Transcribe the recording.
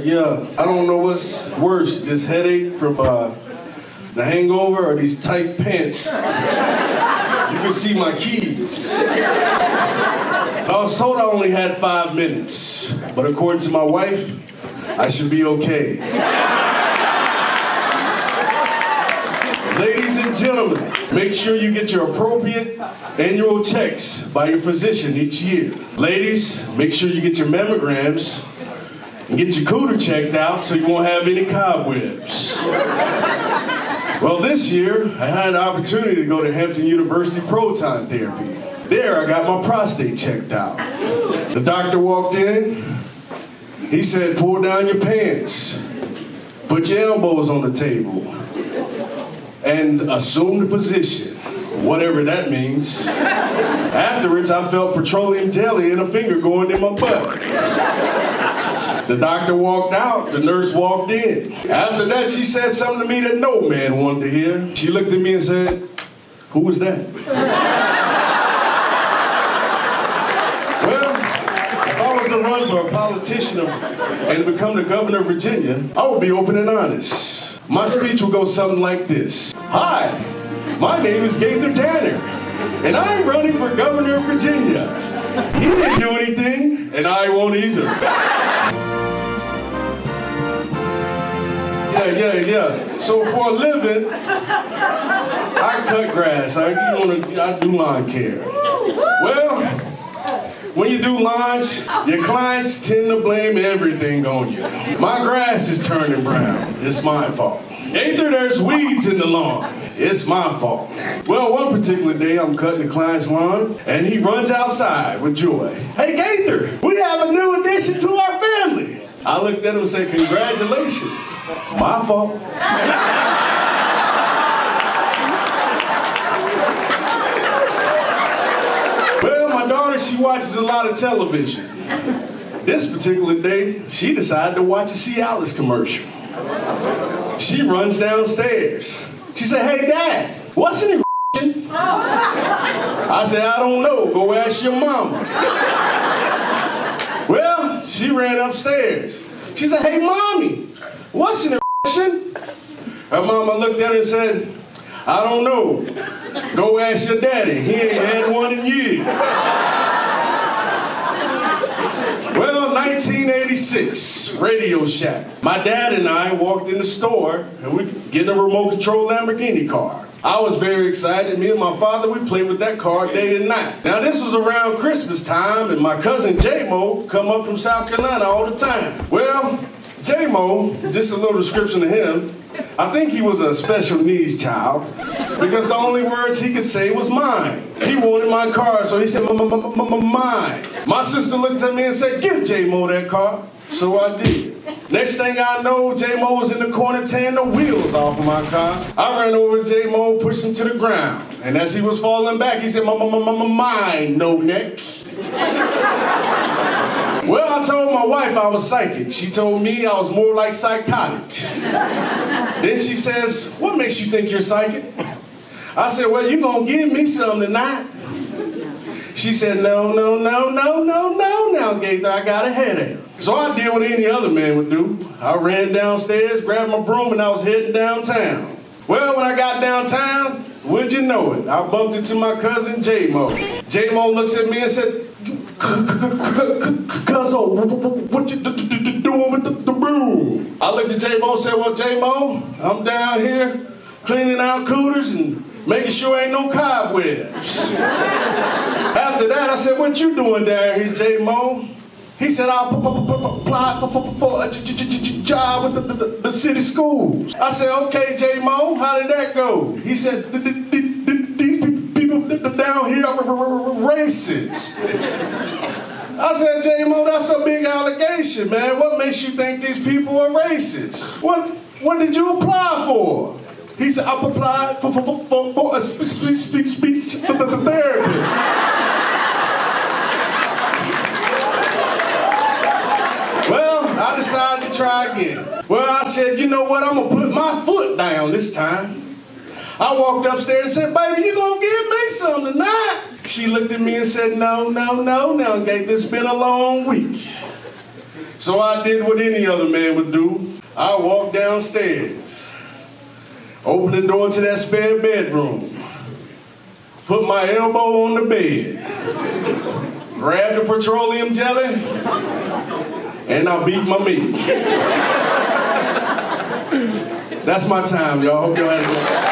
Yeah. I don't know what's worse, this headache from the hangover or these tight pants. You can see my keys. I was told I only had 5 minutes, but according to my wife, I should be okay. Ladies and gentlemen, make sure you get your appropriate annual checks by your physician each year. Ladies, make sure you get your mammograms and get your cooter checked out so you won't have any cobwebs. Well, this year, I had an opportunity to go to Hampton University proton therapy. There, I got my prostate checked out. The doctor walked in. He said, pull down your pants, put your elbows on the table, and assume the position, whatever that means. Afterwards, I felt petroleum jelly and a finger going in my butt. The doctor walked out, the nurse walked in. After that, she said something to me that no man wanted to hear. She looked at me and said, who was that? Well, if I was to run for a politician and become the governor of Virginia, I would be open and honest. My speech would go something like this. Hi, my name is Gaither, and I'm running for governor of Virginia. He didn't do anything, and I won't either. Yeah. So for a living, I cut grass. I do lawn care. Well, when you do lawns, your clients tend to blame everything on you. My grass is turning brown. It's my fault. Gaither, there's weeds in the lawn. It's my fault. Well, one particular day, I'm cutting the client's lawn, and he runs outside with joy. Hey, Gaither, we have a new addition to our family. I looked at him and said, congratulations. My fault. Well, my daughter, she watches a lot of television. This particular day, she decided to watch a Cialis commercial. She runs downstairs. She said, hey, Dad, what's in the I said, I don't know. Go ask your mama. Well, she ran upstairs. She said, hey, Mommy, what's in the Her mama looked at her and said, I don't know. Go ask your daddy. He ain't had one in years. Well, 1986, Radio Shack. My dad and I walked in the store and we get a remote control Lamborghini car. I was very excited. Me and my father, we played with that car day and night. Now, this was around Christmas time, and my cousin J-Mo come up from South Carolina all the time. Well, J-Mo, just a little description of him, I think he was a special needs child because the only words he could say was mine. He wanted my car, so he said, mine. My sister looked at me and said, give J-Mo that car. So I did. Next thing I know, J-Mo was in the corner tearing the wheels off of my car. I ran over to J-Mo, pushed him to the ground. And as he was falling back, he said, mine, no neck. Well, I told my wife I was psychic. She told me I was more like psychotic. Then she says, what makes you think you're psychic? I said, well, you gonna give me some tonight. She said, no, now, Gaither, I got a headache. So I did what any other man would do. I ran downstairs, grabbed my broom, and I was heading downtown. Well, when I got downtown, would you know it, I bumped into my cousin J-Mo. J-Mo looks at me and said, Cuzzo, what you doing with the broom? I looked at J-Mo and said, well, J-Mo, I'm down here cleaning out cooters and making sure ain't no cobwebs. After that, I said, what you doing down here, J-Mo? He said, I'll apply for a job with the city schools. I said, okay, J-Mo, how did that go? He said, these people down here are racist. I said, J-Mo, that's a big allegation, man. What makes you think these people are racist? What did you apply for? He said, I applied for a speech therapist. Well, I decided to try again. Well, I said, you know what? I'm going to put my foot down this time. I walked upstairs and said, baby, you going to give me some tonight? She looked at me and said, no, Gaither, it's been a long week. So I did what any other man would do. I walked downstairs, opened the door to that spare bedroom, put my elbow on the bed, grabbed the petroleum jelly, and I beat my meat. That's my time, y'all. Hope y'all had a good